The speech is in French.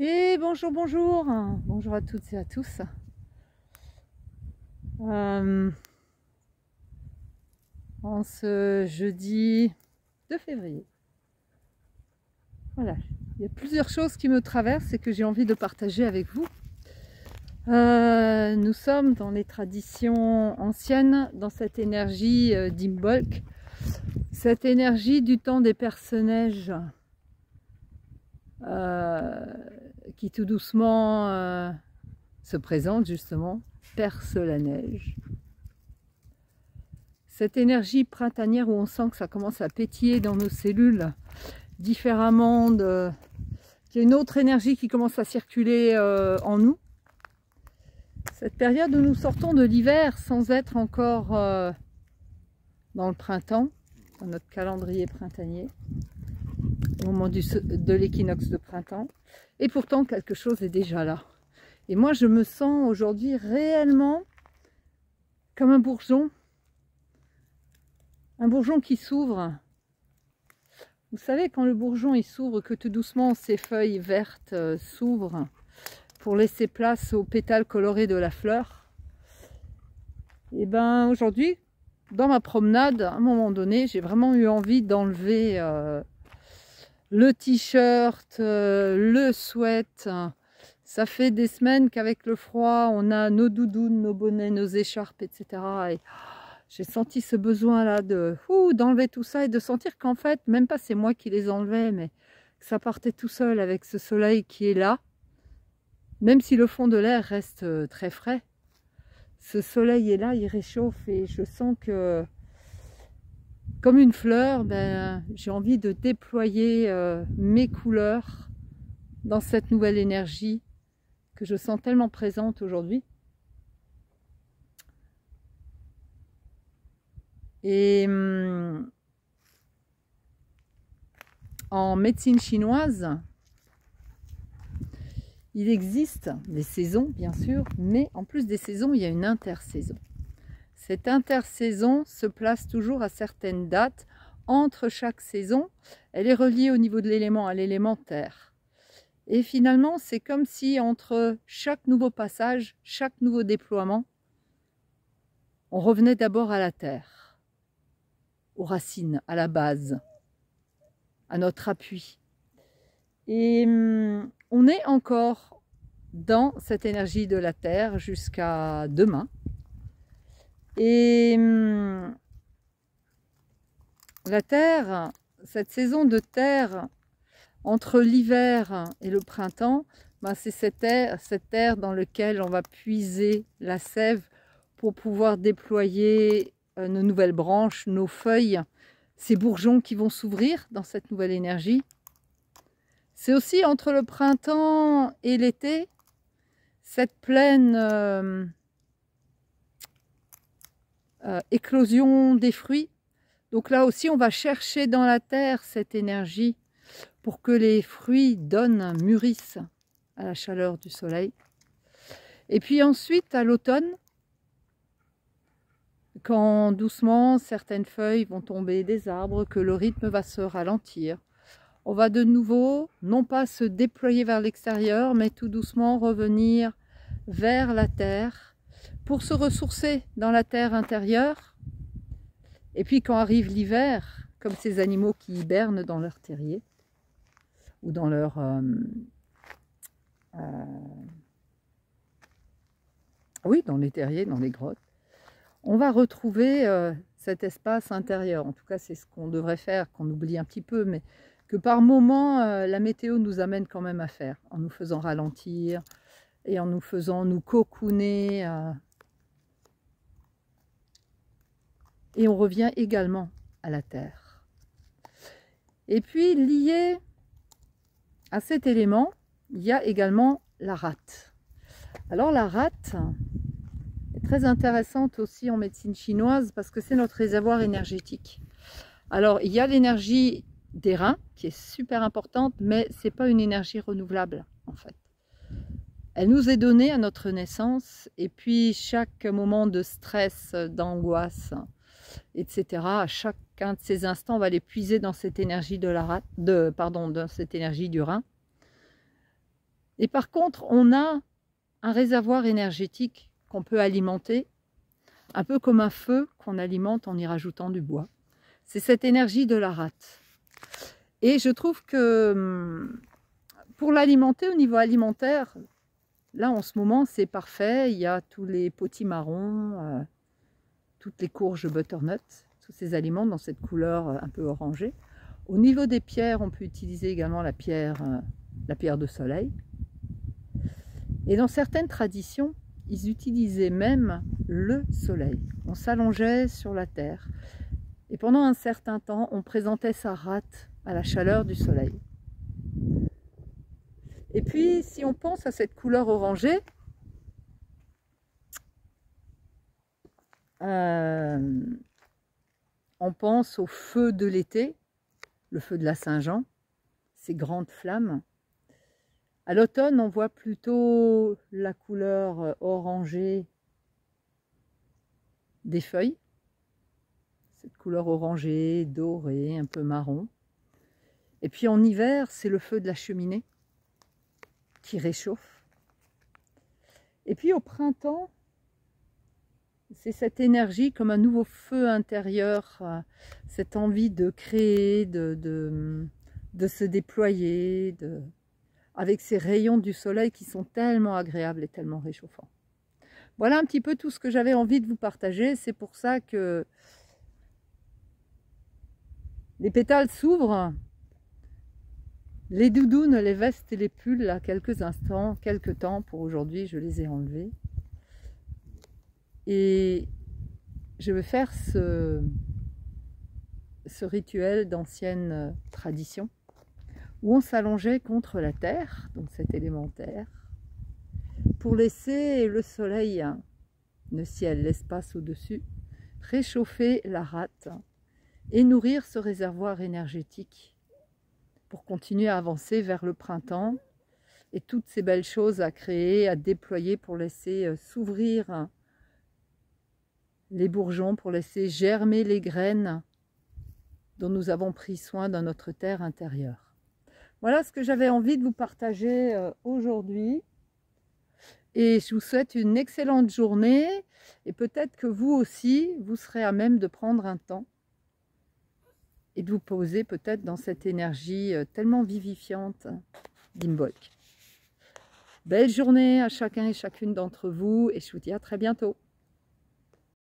Et bonjour, bonjour, bonjour à toutes et à tous. En ce jeudi 2 février. Voilà, il y a plusieurs choses qui me traversent et que j'ai envie de partager avec vous. Nous sommes dans les traditions anciennes, dans cette énergie d'Imbolc, cette énergie du temps des Perce-Neige qui tout doucement se présente justement, perce la neige. Cette énergie printanière où on sent que ça commence à pétiller dans nos cellules différemment, qu'il y a une autre énergie qui commence à circuler en nous. Cette période où nous sortons de l'hiver sans être encore dans le printemps, dans notre calendrier printanier, au moment de l'équinoxe de printemps, et pourtant quelque chose est déjà là. Et moi je me sens aujourd'hui réellement comme un bourgeon qui s'ouvre. Vous savez, quand le bourgeon il s'ouvre, que tout doucement ses feuilles vertes s'ouvrent pour laisser place aux pétales colorés de la fleur. Et ben aujourd'hui, dans ma promenade, à un moment donné, j'ai vraiment eu envie d'enlever le t-shirt, le sweat. Ça fait des semaines qu'avec le froid, on a nos doudounes, nos bonnets, nos écharpes, etc. Et j'ai senti ce besoin-là d'enlever tout ça et de sentir qu'en fait, même pas c'est moi qui les enlevais, mais que ça partait tout seul avec ce soleil qui est là. Même si le fond de l'air reste très frais, ce soleil est là, il réchauffe et je sens que, comme une fleur, j'ai envie de déployer mes couleurs dans cette nouvelle énergie que je sens tellement présente aujourd'hui. Et en médecine chinoise, il existe des saisons, bien sûr, mais en plus des saisons, il y a une intersaison. Cette intersaison se place toujours à certaines dates. Entre chaque saison, elle est reliée au niveau de l'élément à l'élément terre. Et finalement, c'est comme si entre chaque nouveau passage, chaque nouveau déploiement, on revenait d'abord à la terre, aux racines, à la base, à notre appui. Et on est encore dans cette énergie de la terre jusqu'à demain. Et la terre, cette saison de terre, entre l'hiver et le printemps, c'est cette terre dans laquelle on va puiser la sève pour pouvoir déployer nos nouvelles branches, nos feuilles, ces bourgeons qui vont s'ouvrir dans cette nouvelle énergie. C'est aussi entre le printemps et l'été, cette pleine éclosion des fruits. Donc là aussi, on va chercher dans la terre cette énergie pour que les fruits donnent, mûrissent à la chaleur du soleil. Et puis ensuite, à l'automne, quand doucement certaines feuilles vont tomber des arbres, que le rythme va se ralentir, on va de nouveau, non pas se déployer vers l'extérieur, mais tout doucement revenir vers la terre pour se ressourcer dans la terre intérieure. Et puis quand arrive l'hiver, comme ces animaux qui hibernent dans leur terrier ou dans leur oui, dans les terriers, dans les grottes, on va retrouver cet espace intérieur. En tout cas, c'est ce qu'on devrait faire, qu'on oublie un petit peu, mais que par moments, la météo nous amène quand même à faire, en nous faisant ralentir et en nous faisant nous cocooner. Et on revient également à la terre. Et puis, lié à cet élément, il y a également la rate. Alors la rate est très intéressante aussi en médecine chinoise parce que c'est notre réservoir énergétique. Alors il y a l'énergie des reins qui est super importante, mais ce n'est pas une énergie renouvelable en fait. Elle nous est donnée à notre naissance et puis chaque moment de stress, d'angoisse, etc., à chacun de ces instants, on va les puiser dans cette énergie de la rate, dans cette énergie du rein. Et par contre, on a un réservoir énergétique qu'on peut alimenter, un peu comme un feu qu'on alimente en y rajoutant du bois. C'est cette énergie de la rate. Et je trouve que pour l'alimenter au niveau alimentaire, là en ce moment c'est parfait. Il y a tous les potimarrons, toutes les courges butternut, tous ces aliments dans cette couleur un peu orangée. Au niveau des pierres, on peut utiliser également la pierre de soleil. Et dans certaines traditions, ils utilisaient même le soleil. On s'allongeait sur la terre. Et pendant un certain temps, on présentait sa rate à la chaleur du soleil. Et puis, si on pense à cette couleur orangée, on pense au feu de l'été, le feu de la Saint-Jean, ces grandes flammes. À l'automne, on voit plutôt la couleur orangée des feuilles, cette couleur orangée, dorée, un peu marron. Et puis en hiver, c'est le feu de la cheminée qui réchauffe. Et puis au printemps, c'est cette énergie comme un nouveau feu intérieur, cette envie de créer, de se déployer, avec ces rayons du soleil qui sont tellement agréables et tellement réchauffants. Voilà un petit peu tout ce que j'avais envie de vous partager. C'est pour ça que les pétales s'ouvrent, les doudounes, les vestes et les pulls, là, quelques temps pour aujourd'hui, je les ai enlevés. Et je vais faire ce rituel d'ancienne tradition où on s'allongeait contre la terre, donc cet élémentaire, pour laisser le soleil, le ciel, l'espace au-dessus, réchauffer la rate et nourrir ce réservoir énergétique pour continuer à avancer vers le printemps et toutes ces belles choses à créer, à déployer pour laisser s'ouvrir les bourgeons, pour laisser germer les graines dont nous avons pris soin dans notre terre intérieure. Voilà ce que j'avais envie de vous partager aujourd'hui. Et je vous souhaite une excellente journée. Et peut-être que vous aussi, vous serez à même de prendre un temps et de vous poser peut-être dans cette énergie tellement vivifiante d'Imbolc. Belle journée à chacun et chacune d'entre vous et je vous dis à très bientôt.